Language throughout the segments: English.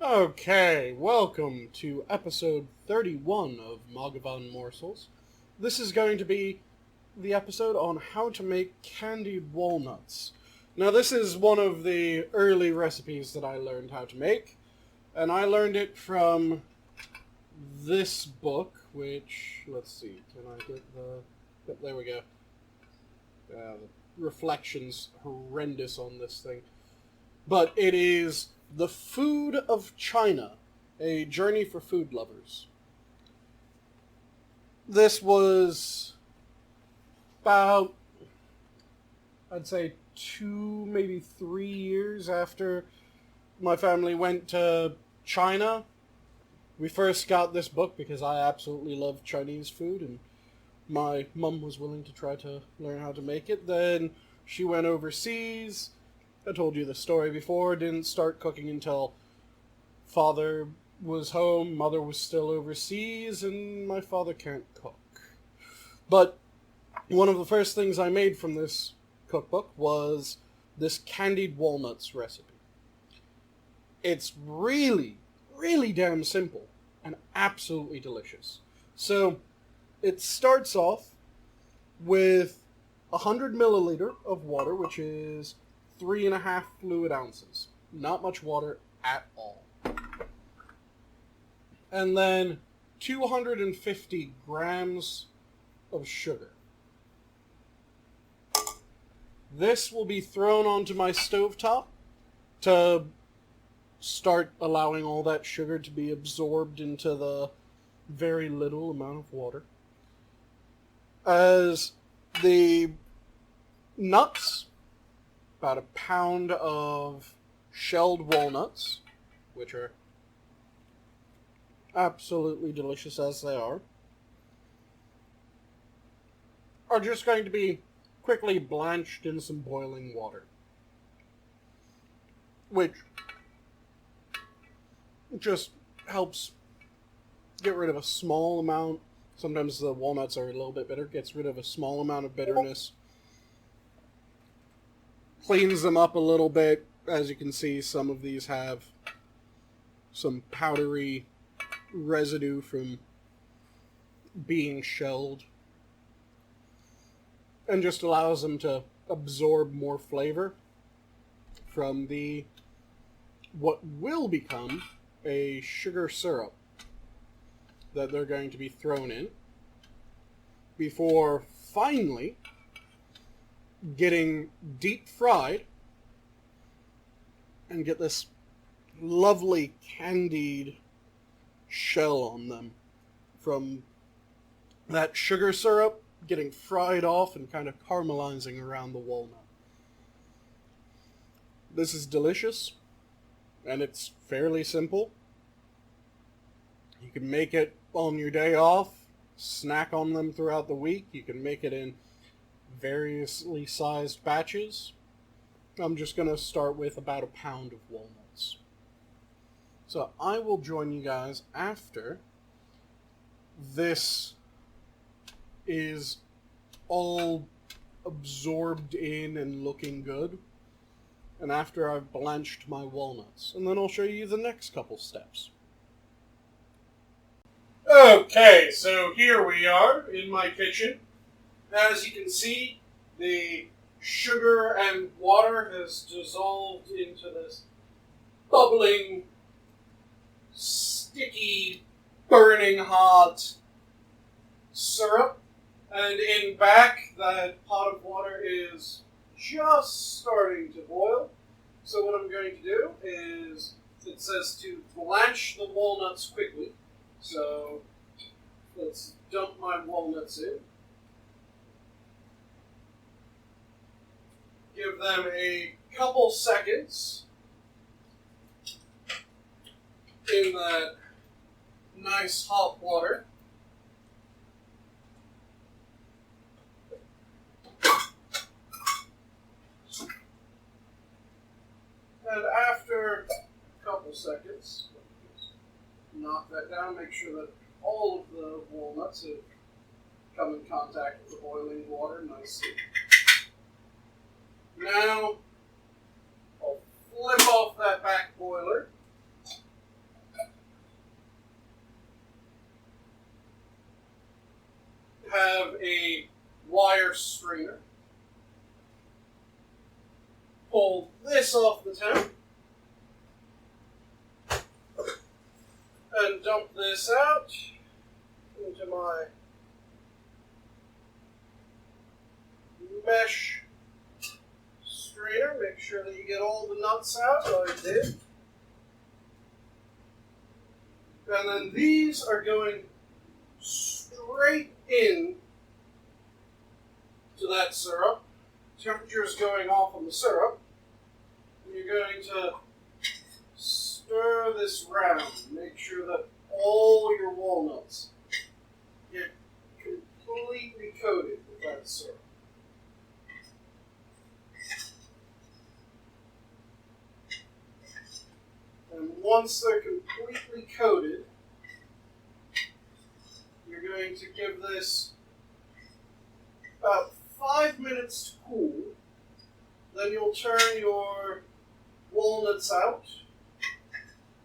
Okay, welcome to episode 31 of Mathghamhain Morsels. This is going to be the episode on how to make candied walnuts. Now, this is one of the early recipes that I learned how to make, and I learned it from this book, which, let's see, can I get the... Yep, there we go. The reflection's horrendous on this thing. But it is The Food of China, a journey for food lovers. This was about, I'd say, 2, maybe 3 years after my family went to China. We first got this book because I absolutely love Chinese food, and my mum was willing to try to learn how to make it. Then she went overseas. I told you the story before, didn't start cooking until father was home, mother was still overseas, and my father can't cook. But one of the first things I made from this cookbook was this candied walnuts recipe. It's really, really damn simple and absolutely delicious. So it starts off with 100 milliliter of water, which is 3.5 fluid ounces. Not much water at all. And then 250 grams of sugar. This will be thrown onto my stovetop to start allowing all that sugar to be absorbed into the very little amount of water. As the nuts, about a pound of shelled walnuts, which are absolutely delicious as they are just going to be quickly blanched in some boiling water, which just helps get rid of a small amount. Sometimes the walnuts are a little bit bitter, gets rid of a small amount of bitterness. Cleans them up a little bit. As you can see, some of these have some powdery residue from being shelled. And just allows them to absorb more flavor from what will become a sugar syrup that they're going to be thrown in before finally getting deep fried and get this lovely candied shell on them from that sugar syrup getting fried off and kind of caramelizing around the walnut. This is delicious, and it's fairly simple. You can make it on your day off, snack on them throughout the week. You can make it in variously sized batches. I'm just going to start with about a pound of walnuts. So I will join you guys after this is all absorbed in and looking good, and after I've blanched my walnuts, and then I'll show you the next couple steps. Okay, so here we are in my kitchen. As you can see, the sugar and water has dissolved into this bubbling, sticky, burning hot syrup. And in back, that pot of water is just starting to boil. So what I'm going to do is, it says to blanch the walnuts quickly. So let's dump my walnuts in. Give them a couple seconds in that nice hot water. And after a couple seconds, knock that down, make sure that all of the walnuts have come in contact with the boiling water nicely. Now, I'll flip off that back boiler, wire strainer. Pull this off the temp. And dump this out into my mesh strainer. Make sure that you get all the nuts out. I did. And then these are going straight in to that syrup. Temperature is going off on the syrup. And you're going to stir this round. Make sure that all your walnuts get completely coated with that syrup. And once they're completely coated, you're going to give this about 5 minutes to cool. Then you'll turn your walnuts out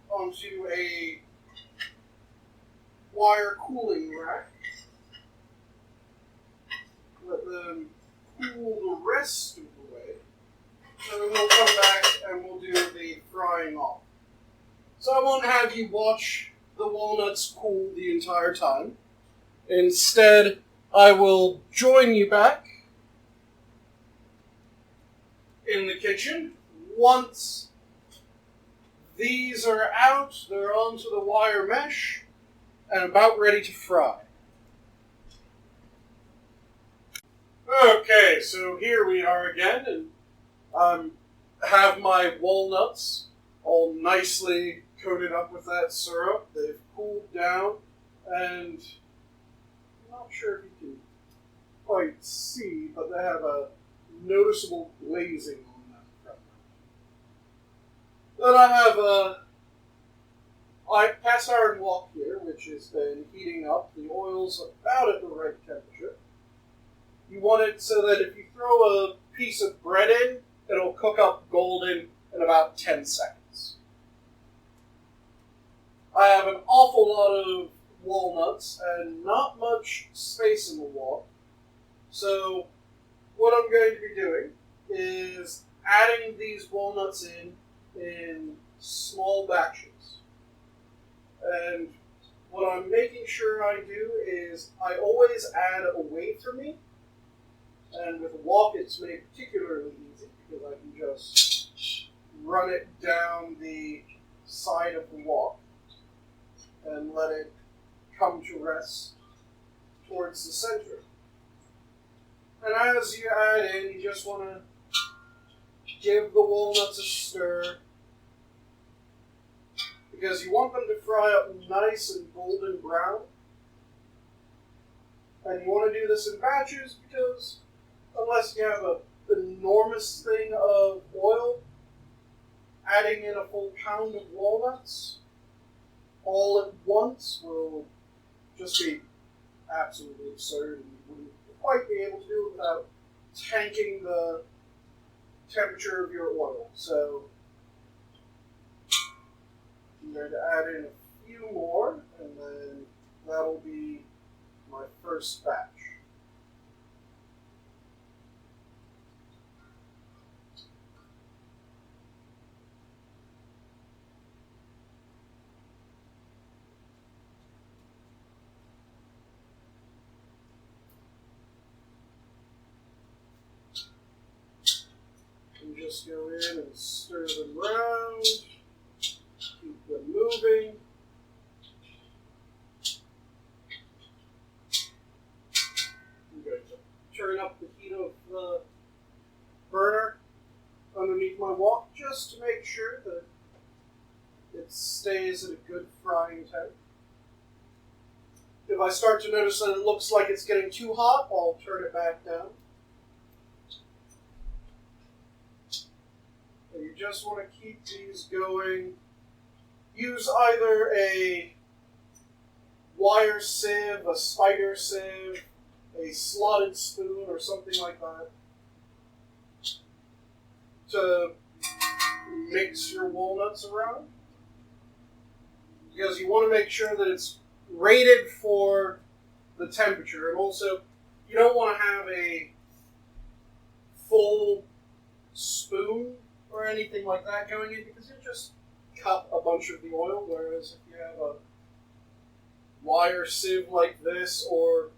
onto a wire cooling rack. Let them cool the rest of the way. And then we'll come back and we'll do the frying off. So I won't have you watch the walnuts cool the entire time. Instead, I will join you back in the kitchen. Once these are out, they're onto the wire mesh and about ready to fry. Okay, so here we are again, and I have my walnuts all nicely coated up with that syrup. They've cooled down, and I'm not sure if you can quite see, but they have a noticeable glazing on that front. Then I have a cast iron wok here, which has been heating up. The oil's about at the right temperature. You want it so that if you throw a piece of bread in, it'll cook up golden in about 10 seconds. I have an awful lot of walnuts and not much space in the wok. So what I'm going to be doing is adding these walnuts in small batches. And what I'm making sure I do is I always add away from me. And with a wok, it's made particularly easy because I can just run it down the side of the wok and let it come to rest towards the center. And as you add in, you just want to give the walnuts a stir because you want them to fry up nice and golden brown. And you want to do this in batches because unless you have an enormous thing of oil, adding in a full pound of walnuts all at once will just be absolutely absurd, and you wouldn't quite be able to do it without tanking the temperature of your oil. So I'm going to add in a few more, and then that'll be my first batch. Just go in and stir them around, keep them moving. I'm going to turn up the heat of the burner underneath my wok just to make sure that it stays at a good frying temp. If I start to notice that it looks like it's getting too hot, I'll turn it back down. You just want to keep these going. Use either a wire sieve, a spider sieve, a slotted spoon, or something like that to mix your walnuts around. Because you want to make sure that it's rated for the temperature. And also, you don't want to have a full spoon or anything like that going in because you'll just cut a bunch of the oil, whereas if you have a wire sieve like this, or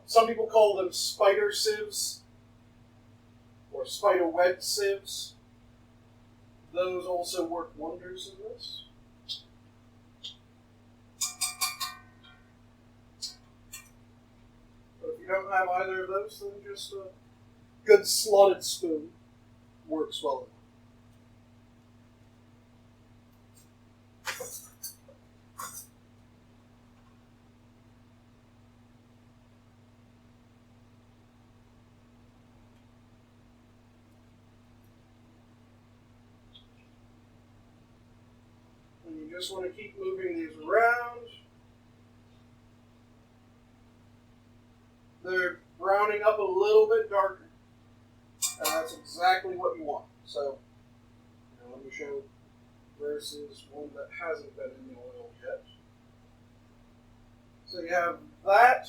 some people call them spider sieves or spider web sieves, those also work wonders in this. But if you don't have either of those, then just a good slotted spoon works well enough. And you just want to keep moving these around. They're browning up a little bit darker. And that's exactly what you want. So, let me show versus one that hasn't been in the oil yet. So you have that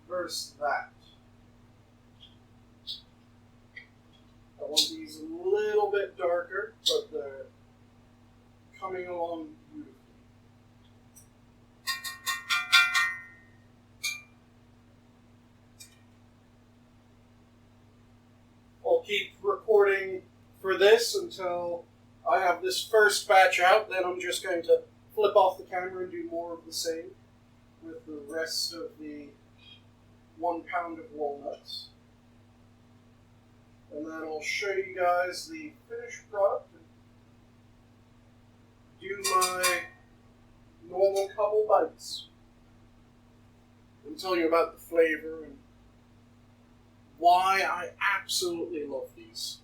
versus that. I want these a little bit darker, but they're coming along beautifully. I'll keep recording for this until I have this first batch out, then I'm just going to flip off the camera and do more of the same with the rest of the 1 pound of walnuts. And then I'll show you guys the finished product and do my normal couple bites and tell you about the flavor and why I absolutely love these.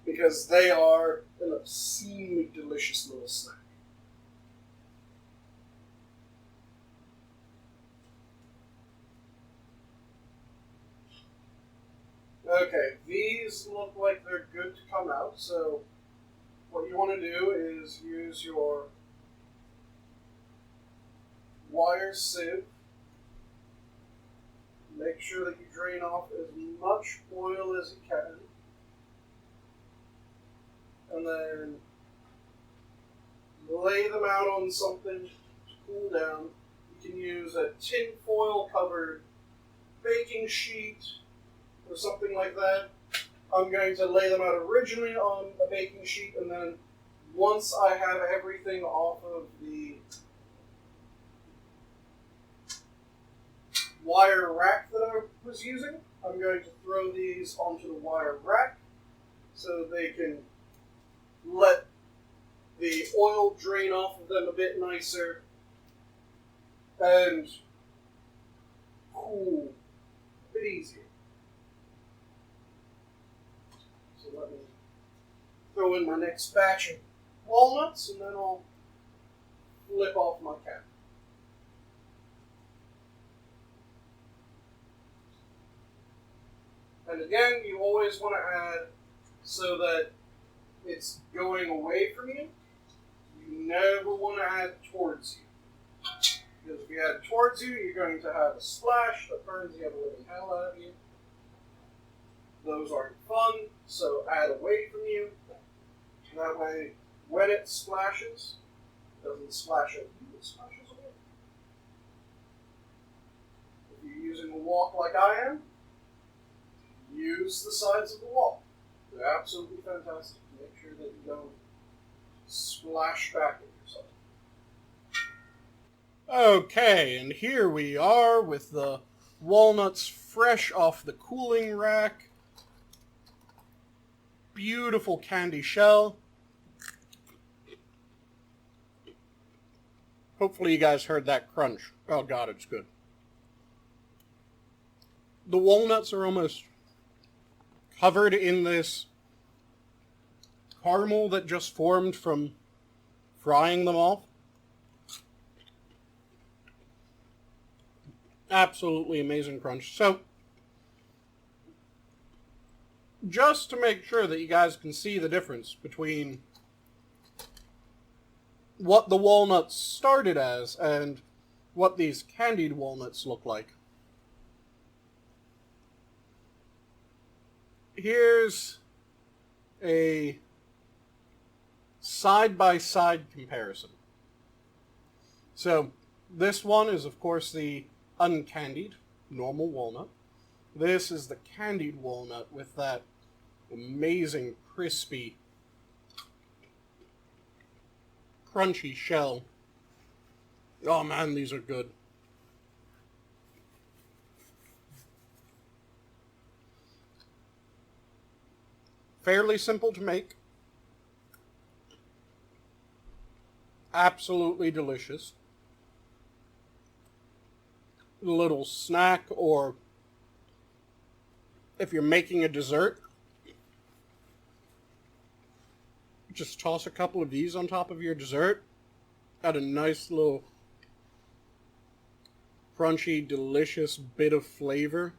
Because they are an obscenely delicious little snack. Okay, these look like they're good to come out, so what you want to do is use your wire sieve. Make sure that you drain off as much oil as you can. And then lay them out on something to cool down. You can use a tin foil covered baking sheet or something like that. I'm going to lay them out originally on a baking sheet, and then once I have everything off of the wire rack that I was using, I'm going to throw these onto the wire rack so they can let the oil drain off of them a bit nicer and cool a bit easier. So let me throw in my next batch of walnuts and then I'll flip off my cap. And again, you always want to add so that it's going away from you. You never want to add towards you. Because if you add towards you, you're going to have a splash that burns the living hell out of you. Those aren't fun, so add away from you. That way, when it splashes, it doesn't splash at you, it splashes away. If you're using a wok like I am, use the sides of the wok. They're absolutely fantastic. Make sure that you don't splash back at yourself. Okay, and here we are with the walnuts fresh off the cooling rack. Beautiful candy shell. Hopefully you guys heard that crunch. Oh god, it's good. The walnuts are almost covered in this caramel that just formed from frying them off. Absolutely amazing crunch. So, just to make sure that you guys can see the difference between what the walnuts started as and what these candied walnuts look like. Here's a side-by-side comparison. So, this one is, of course, the uncandied, normal walnut. This is the candied walnut with that amazing, crispy, crunchy shell. Oh man, these are good. Fairly simple to make. Absolutely delicious. A little snack, or if you're making a dessert, just toss a couple of these on top of your dessert. Add a nice little crunchy, delicious bit of flavor.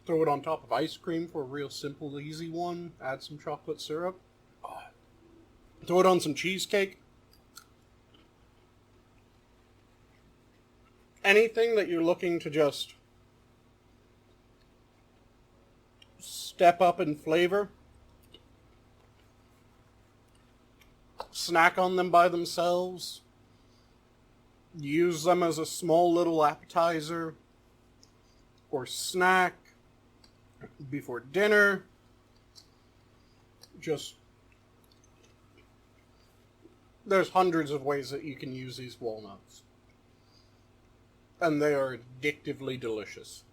Throw it on top of ice cream for a real simple, easy one. Add some chocolate syrup. Oh. Throw it on some cheesecake. Anything that you're looking to just step up in flavor, snack on them by themselves, use them as a small little appetizer or snack before dinner. Just, there's hundreds of ways that you can use these walnuts. And they are addictively delicious.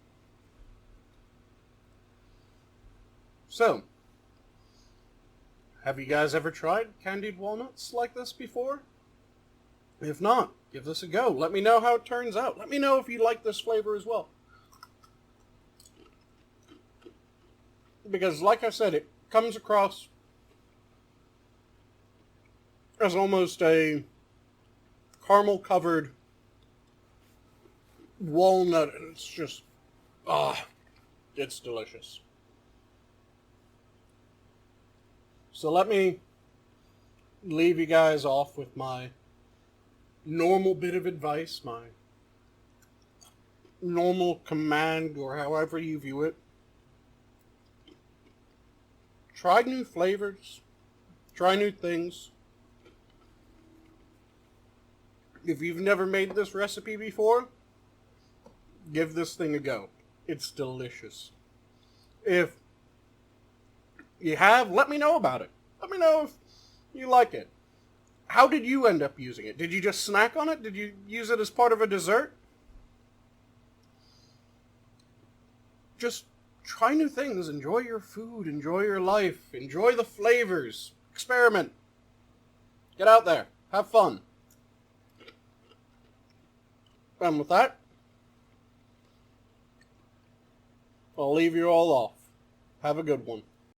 So, have you guys ever tried candied walnuts like this before? If not, give this a go. Let me know how it turns out. Let me know if you like this flavor as well. Because, like I said, it comes across as almost a caramel-covered walnut, and it's just, it's delicious. So let me leave you guys off with my normal bit of advice, my normal command, or however you view it. Try new flavors. Try new things. If you've never made this recipe before, give this thing a go. It's delicious. If you have, let me know about it. Let me know if you like it. How did you end up using it? Did you just snack on it? Did you use it as part of a dessert? Just try new things. Enjoy your food. Enjoy your life. Enjoy the flavors. Experiment. Get out there. Have fun. And with that, I'll leave you all off. Have a good one.